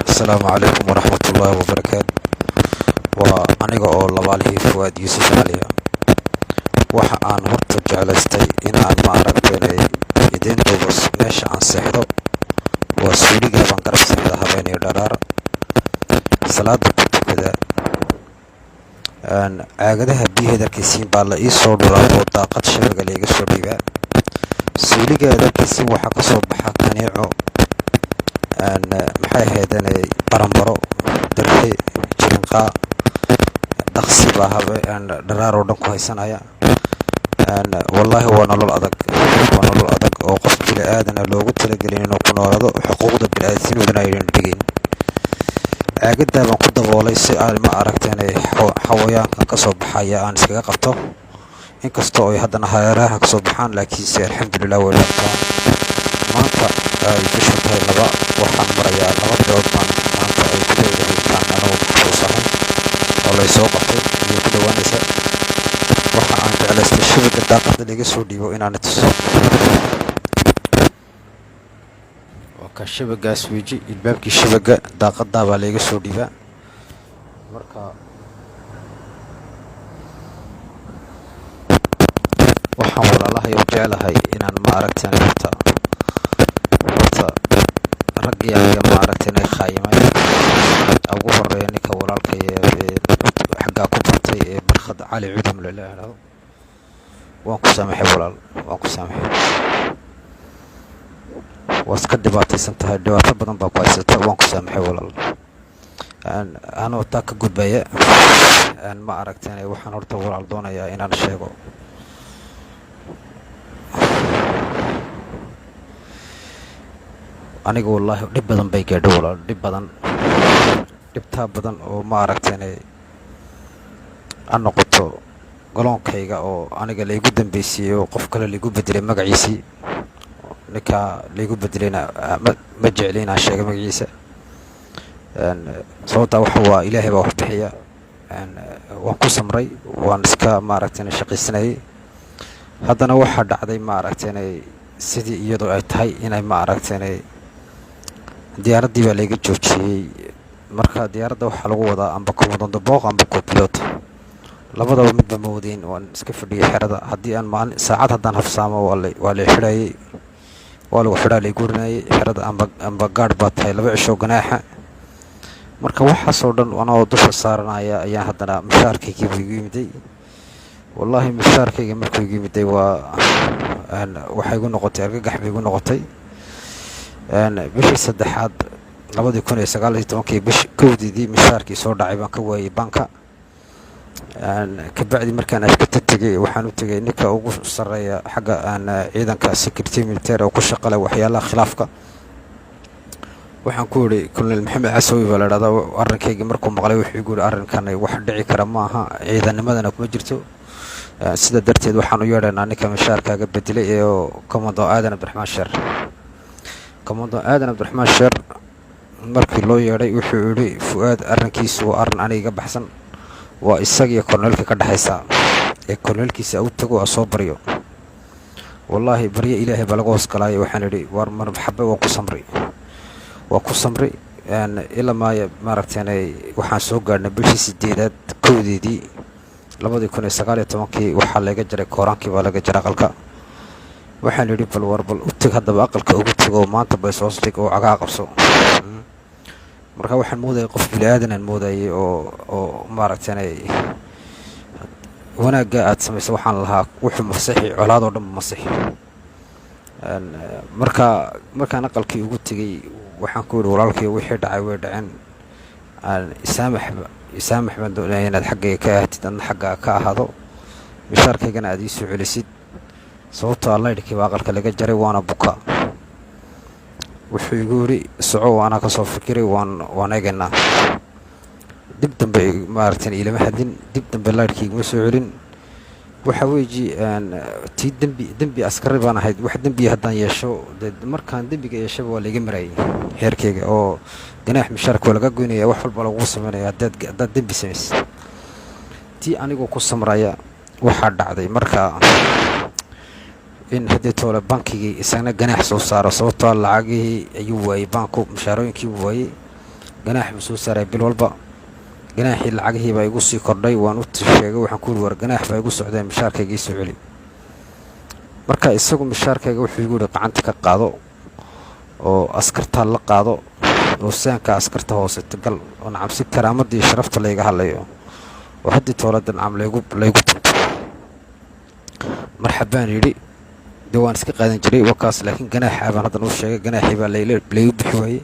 السلام عليكم ورحمة الله وبركاته. وأنيقا oo labaalihii Fuad Yuusuf Ali waxa aan horta jeclaystay inaan ma aragtay idin duubas meesha aan seexdo waa suuliga baan garabsanada habeenay dharaar salaada ku tukada aagadaha biyaheedarkiisiin baa la ii soo dhuraa oo daaqad shabeega la iga soo dhiibaa suuligeedarkiisiin waxaa ka soo baxa kaneeco maxay ahaydeen baranbaro darxe jirinqaa dhaqsi baa habeen dharaar oo dhan ku haysanaya wallaahi waa nolol adag oo qof bini aadana loogu talagelin inuu ku noolaado xuquuqda bini'aadamnimada aynan dhigin aagadaa baan ku daboolay si aan ma aragteen xawayaankan ka soo baxaya aan iskaga qabto inkastoo ay haddana hareeraha ka soo baxaan laakiinse alxamdulilah way dhaaftaan maanta ay bishu tahay laba waxaan marayaa 2 bilood baan maanta ay ku dowdahitaan anoo maxbuusahay oo lay soo qabtay iyo ku dhowaanaysa waxa aan jeclaystay shabaga daaqada laga soo dhiibo inaan tuso ka shabagaas weji ilbaabkii shabaga daaqadaa baa laga soo dhiibaa marka waxaan walaalahay oo jeclahay inaan ma aragteen horta raggii aniga ma aragteen khaayimay ugu horeeya ninka walaalkay xaggaa ku bartay ee barkhad cali cudum la yiraahdo waan ku saamaxay walaal waan ku saamaxay waska dhibaataysan tahay dhibaato badan baa ku haysata waan ku saamaxay walaal anoo taa ka gudbaya ma aragteen waxaan horta walaal doonayaa inaan sheego aniga wallaahi dhib badan bay gaadhay walaal dhibtaa badan oo ma aragteen aan noqoto galoonkayga oo aniga laygu dambeysiyey oo qof kale laygu bedelay magaciisii ninka laygu bedelayna ma jecli inaan sheego magaciisa sababtaa waxa waa ilaahay baa wax bixiya waan ku samray waan iska ma aragteen shaqaysanayay haddana waxaa dhacday ma aragteen sidii iyadoo ay tahay inay ma aragteen diyaaraddii baa layga joojiyey marka diyaaradda waxaa lagu wadaa amba komodondo booq amba copiloot labadaba midba ma wadayn waan iska fadhiyay xerada haddii aan maalin saacad haddaan hafsaamo waa la xidhayay waa lagu xidhaa lay gurinayay xerada amba gaadh baa tahay 2 cisho ganaaxa marka waxaasoo dhan anoo dusha saaranaya ayaan haddana mushaarkaygii igu yimiday wallaahi mushaarkayga markuu igu yimiday waxay igu noqotay argagax bay igu noqotay bishii saddexaad 2019 bishii kowdeedii mushaarkii soo dhacay baan ka waayay banka kabacdi markaan ashkata tegay waxaan u tegay ninka ugu sarreeya xagga ciidanka security military oo ku shaqalay waxyaalaha khilaafka waxaan ku yidhi colonel maxamed casawi baa la dhahdaa arrinkayga markuu maqlay wuxuu igu yidhi arrinkan wax dhici kara ma aha ciidanimadana kuma jirto sida darteed waxaan u yeedhaynaa ninka mushaarkaaga bedelay ee commando aadan abdiraxmaan sheer commando aadan abdiraxmaan sheer markii loo yeedhay wuxuu yidhi Fuad arrinkiisu waa arrin aniga baxsan waa isagiyo korneelka ka dhaxaysa ee korneelkiisa uu tago soo baryo wallaahi baryo ilaahay baa laga hoos galay waxaan yidhi war marxaba waa ku samri ilaa ma aragteen waxaan soo gaadhnay bishii 8aad kowdeedii 2019 waxaa laga jaray kooraankii baa laga jaray aqalka waxaan yidhi bal u tag haddaba aqalka ugu tago maanta bay soo dhig oo cagaa qabso marka waxaan moodayay qof bini aadan moodayay oo ma aragteen wanaagga aad samayso waxaan lahaa wuxuu masaxi colaadoo dhan masaxi markaan aqalkii ugu tegay waxaan ku yidhi walaalkii wixii dhacay way dhaceen isaamax baan doonaya inaad xaggayga ka ahatid adna xaggaa ka ahaado mishaarkaygana aad ii soo celisid sababtoo allaydhkii baa aqalka laga jaray waana buka wuxuu igu yidhi soco waana ka soo fikiray waan eegaynaa dib dambe ma aragteen ilama hadin dib dambe laydhkii iguma soo celin waxa weeji tii dembi askari baan ahayd wax dembi haddaan yeesho markaan dembiga yeeshaba waa layga marayay heerkayga oo ganaax mishaarka waa laga goynaya wax walba lagu sameynaya haddaad dembi samaysid tii anigoo ku samraya waxaa dhacday marka in haddii toole bankigii isagna ganaax soo saaro sababtoo lacagihii ayuu waayey banku mushaarooyinkii buu waayey ganaax buu soo saaray bil walba ganaaxii lacagihii baa igu sii kordhay waan u sheegay waxaan ku yidhi war ganaax baa igu socday mishaarkayga ii soo celi marka isagu mishaarkayga wuxuu igu yidhi gacanta ka qaado oo askartaa la qaado oo saanka askarta hooseta gal oo nacam si karaamadii sharafta layga hadlayo oo haddii toolada nacam laygu tunto marxabaan yidhi dee waan iska qaadan jiray wakaas laakiin ganaaxa baan haddan u sheegay ganaaxii baa laygu bixi waayey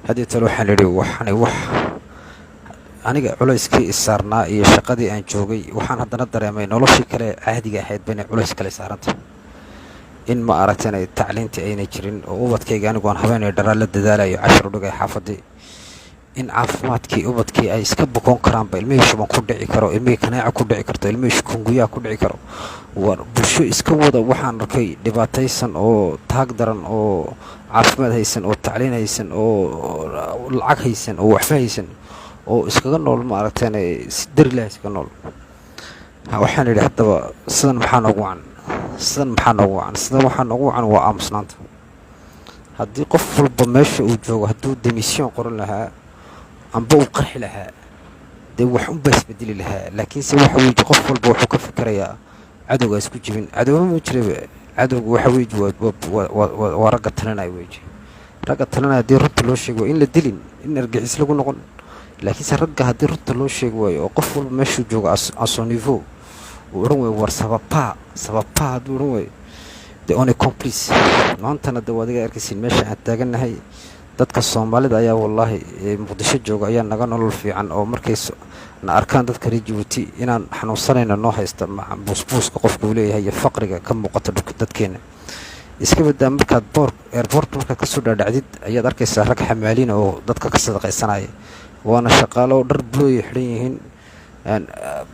haddii toole waxaan yidhi waxani wax aniga culayskii isaarnaa iyo shaqadii aan joogay waxaan haddana dareemay noloshii kale caadiga ahayd ba inay culays kale saarantay in ma aragtan ay tacliintii aynay jirin oo ubadkayga anigu aan habeenay dharaa la dadaalayo cashar u dhigay xaafadii in caafimaadkii ubadkii ay iska bukoon karaanba ilmihii shuban ku dhici karo ilmihii kanaaca ku dhici karto ilmihii shukunguyaa ku dhici karo war bulsho iska wada waxaan arkay dhibaataysan oo taag daran oo caafimaad haysan oo tacliin haysan oo lacag haysan oo waxba haysan oo iskaga nool ma aragteen si darilah iskaga nool waxaan yidhi haddaba sidan maxaa noogu wacan sidan waxaa noogu wacan waa aamusnaanta haddii qof walba meesha uu joogo hadduu demisyon qoran lahaa amba uu qarxi lahaa dee wax unbaa isbedeli lahaa laakiinse waxa weeye qof walba wuxuu ka fikirayaa cadowgaa isku jibin cadowba ma jiraba cadowga waxa weeye waa ragga talinaya weeye ragga talinaya haddii runta loo sheego waa in la dilin in argixis lagu noqon laakiinse ragga haddii runta loo sheegi waayo oo qof walba meeshuu joogo asonivo uu odhan waayo war sababaa hadduu odhan waayo de one complice maantana de waad iga arkaysiin meesha aan taagannahay dadka soomaalida ayaa wallaahi muqdisho jooga ayaa naga nolol fiican oo markay na arkaan dadka reer Djibouti inaan xanuunsanayna noo haysta buusbuuska qofku uu leeyahay iyo faqriga ka muuqata dadkeena iska badaa markaad airport markaad kasoo dhaadhacdid ayaad arkaysaa rag xamaaliin oo dadka ka sadaqaysanaya waana shaqaalo dhar bulooya xidhan yihiin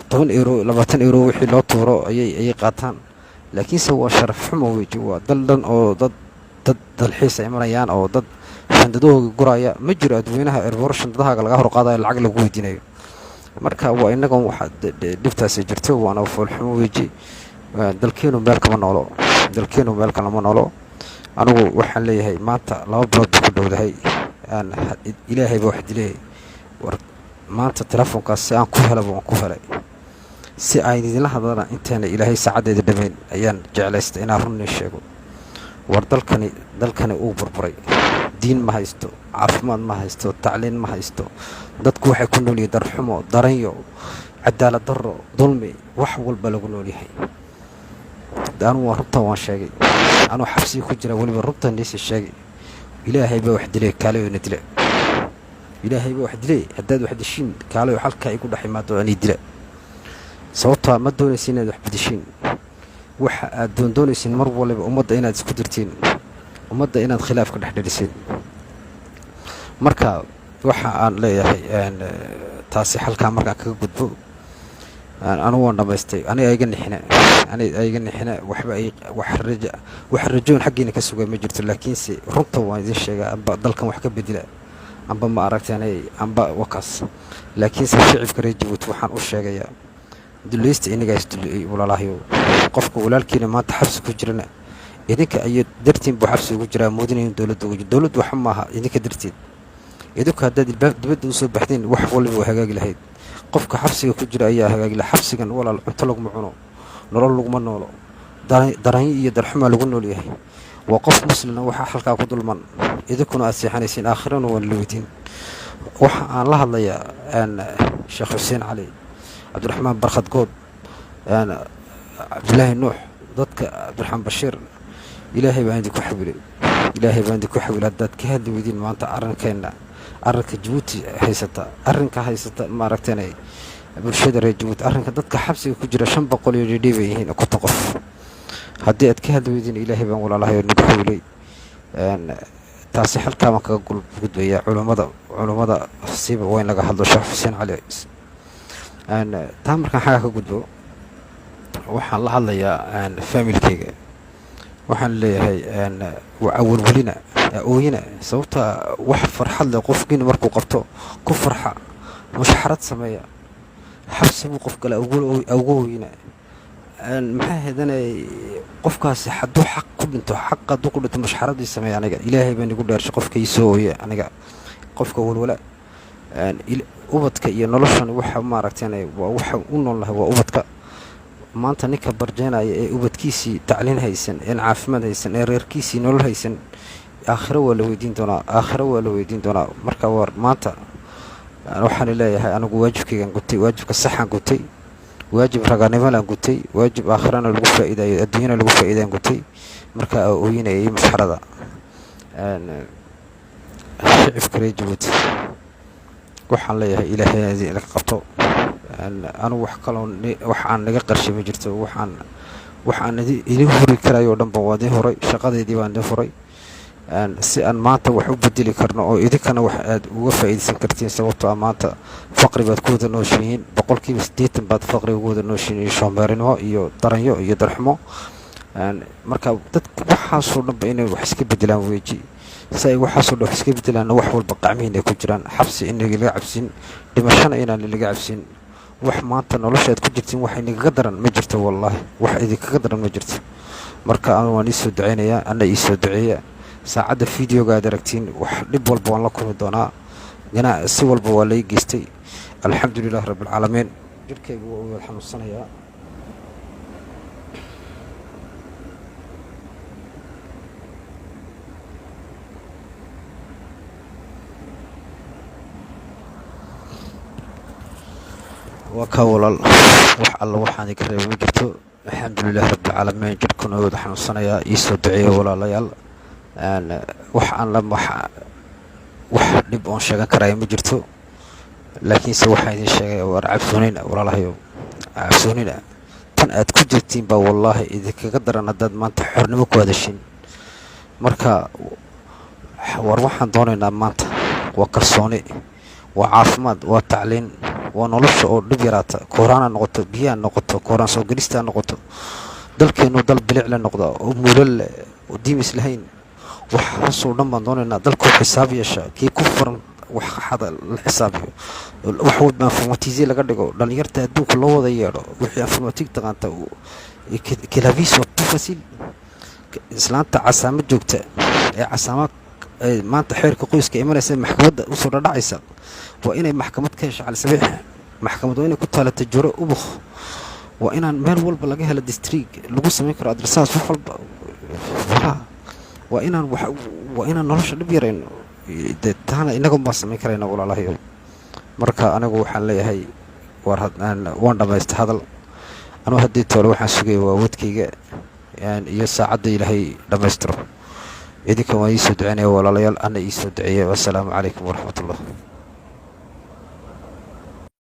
10 euro 20 euro wixii loo tuuro ayay qaataan laakiinse waa sharaf xumo weji waa dal oo dad dalxiis ay marayaan oo dad shandadooga guraya ma jiro adweynaha airport shandadaha laga hor qaadayo lacag lagu weydiinayo marka waa inaga waxa dhibtaas jirto waana fool xumo weji dalkeenu meel kama noolo anigu waxaan leeyahay maanta 2 bilood ku dhowdahay ilaahay baa wax dilay war maanta telefoonkaas si aan ku helay si ay idinla hadalana intaana ilaahay saacadeeda dhameyn ayaan jeclaystay inaan runni sheego war dalkani uu burburay diin ma haysto caafimaad ma haysto tacliin ma haysto dadku waxay ku nool yihiin darxumo daranyo cadaalad darro dulmi wax walba lagu nool yahay daanu waa runta waan sheegay anoo xabsi ku jira waliba runta neesi sheegay ilaahay baa wax dilay kaaleeyna dilay ilaahay baa wax dilay haddaad wax dishin kaaleeyo halka ay ku dhaximaado ani dilay sababta ma doonaysin inaad wax bedeshin waxa aad doonaysin mar waliba ummadda inaad isku dirtiin ummadda inaad khilaaf ka dhaxdhaliseen marka waxa aan leeyahay taasi halka marka kaga gudbo anu waan dhamaystay aniga ayga nixina waxba ay wax rajoon xaqiina ka sugay ma jirto laakiin si runta waan idin sheegaa amba dalkan wax ka bedela amba ma aragtay amba wakaas laakiin si shicibka reer Djibouti waxaan u sheegayaa dulaysta inaga isdulay walaalahyo qofka walaalkiina maanta xabsi ku jirana idinka ay dartiin buu xabsi ugu jiraa moodinayeen dawladdu waxa maaha idinka dartiin idinku haddaad dibadda u soo baxdeen wax walba waa hagaagi lahayd qofka xabsiga ku jira ayaa hagaagi lahaa xabsigan walaal cunto laguma cuno nolol laguma noolo daranyo iyo darxuma lagu nool yahay waa qof muslim waxa halkaa ku dulman idinkuna aad seexanaysiin aakhirana waan la weydiin waxa aan la hadlayaa Sheekh Hussein Ali Abdurrahman Barkhad Good Abdullahi Nuux dadka Abdurrahman Bashir ilaahay baan idinku xawilay dad ka hadli weydiin maanta arrinkeena arrinka Djibouti haysata ma aragteenay bulshada reer Djibouti arrinka dadka xabsiga ku jira 500 iyo dhidhiib yihiin ku qof haddii aad ka hadli weydiin ilaahay baan walaalahay idinku xawilay taasi halka ma kaga gudbaya culimada siiba weyn laga hadlo Sheekh Hussein Ali taa markaan xaga ka gudbo waxaan la hadlayaa familkayga waxaan leeyahay waa awalwalina ooyina sababta wax farxad leh qofkiina markuu qabto ku farxa mushxarad sameeya xabsi buu qof kale ugu ooyina maxaa hadanay qofkaasi hadduu xaq ku dhinto xaq hadduu ku dhinto mushxaradii sameeya aniga ilaahay baan igu dheershay qofka ii soo ooye aniga qofka walwala ubadka iyo noloshan waxa maaragtay waa waxa u noolnahay waa ubadka maanta ninka barjeenaya ee ubadkiisii tacliin haysan een caafimaad haysan ee reerkiisii nolol haysan aakhiro waa la weydiin doonaa marka war maanta waxaan leeyahay anigu waajibkaygaan gutay waajibka saxaan gutay waajib raganimalaan gutay waajib aakhirana lagu faa'iidayo adduunyana lagu faa'iidaan gutay marka ooyinayay mushxarada shicibka reer Jabuuti waxaan leeyahay ilaahay laga qabto anu wax kaloo waxaan naga qarshay ma jirto waxaan idin huri karayo dhanba waa idin horay shaqadeedii baan idin furay si aan maanta wax u bedeli karno oo idinkana wax aad uga faa'iideysan kartiin sababtoo ah maanta faqri baad ku wada nooshihiin 80% baad faqri uga wada nooshihiin shoomeerinimo iyo daranyo iyo darxumo marka dadku waxaasoo dhanba inay wax iska bedelaan weeji si ay waxaasoo dhan wax iska bedelaan wax walba qacmihiin ay ku jiraan xabsi in laga cabsin dhimashana inaan laga cabsin wax maanta noloshaad ku jirtiin wax inaga daran ma jirto wallahi wax idinkaga daran ma jirto marka aan waan isoo duceynayaa ana isoo duceeyaa saacada fiidiyoga aad aragtiin wax dhib walba waan la kulmi doonaa si walba waa la geystay alxamdulillaah rabbil caalamiin jirkaygu waa uu xanuunsanayaa waa ka walaal wax alla waxaan ka reebay ma jirto alxamdulillaah rabbil caalamiin jirkuna waa xanuunsanayaa isoo duceeyo walaalayaal wax aan la wax dhib oon sheegan karaa ma jirto laakiinse waxaan idin sheegay war cabsoonina walaalahayo cabsoonina tan aad ku jirtiin baa wallaahi idinkaga daran haddaad maanta xornimo ku hadashin marka war waxaan doonaynaa maanta waa kalsooni waa caafimaad waa tacliin waa nolosha oo dhib yaraata kooraan noqoto biyaha noqoto kooraan soo galista noqoto dalkeenu dal bilic la noqdo oo mulal oo diimis lahayn waxaasoo dhan baan doonaynaa dalkoo xisaab yeesha kii ku furan wax xada la xisaabiyo wax walba informatize laga dhigo dhalinyarta adduunka loo wada yeedho wixii informatic taqaanta kilaviis waa fasil islaanta casaamo joogta ee casaamo maanta xeerka qoyska imanaysa maxkamadda u soo dhacaysa waa inay maxkamad ka hesho cali sabiix maxkamad waa inay ku taala tajuro ubukh waa inaan meel walba laga helo district lagu sameyn karo adresaas wax walba waa inaan nolosha dhib yarayno taana inaga ma samayn karayna walaalahayo marka anigu waxaan leeyahay waan dhamaystay hadal anuu haddii toole waxaan sugaya waa wadkayga iyo saacadda ilaahay dhammaystiro idinkan waan iisoo duceynaya walaalayaal ana iisoo duceeya wassalaamu calaykum waraxmatullah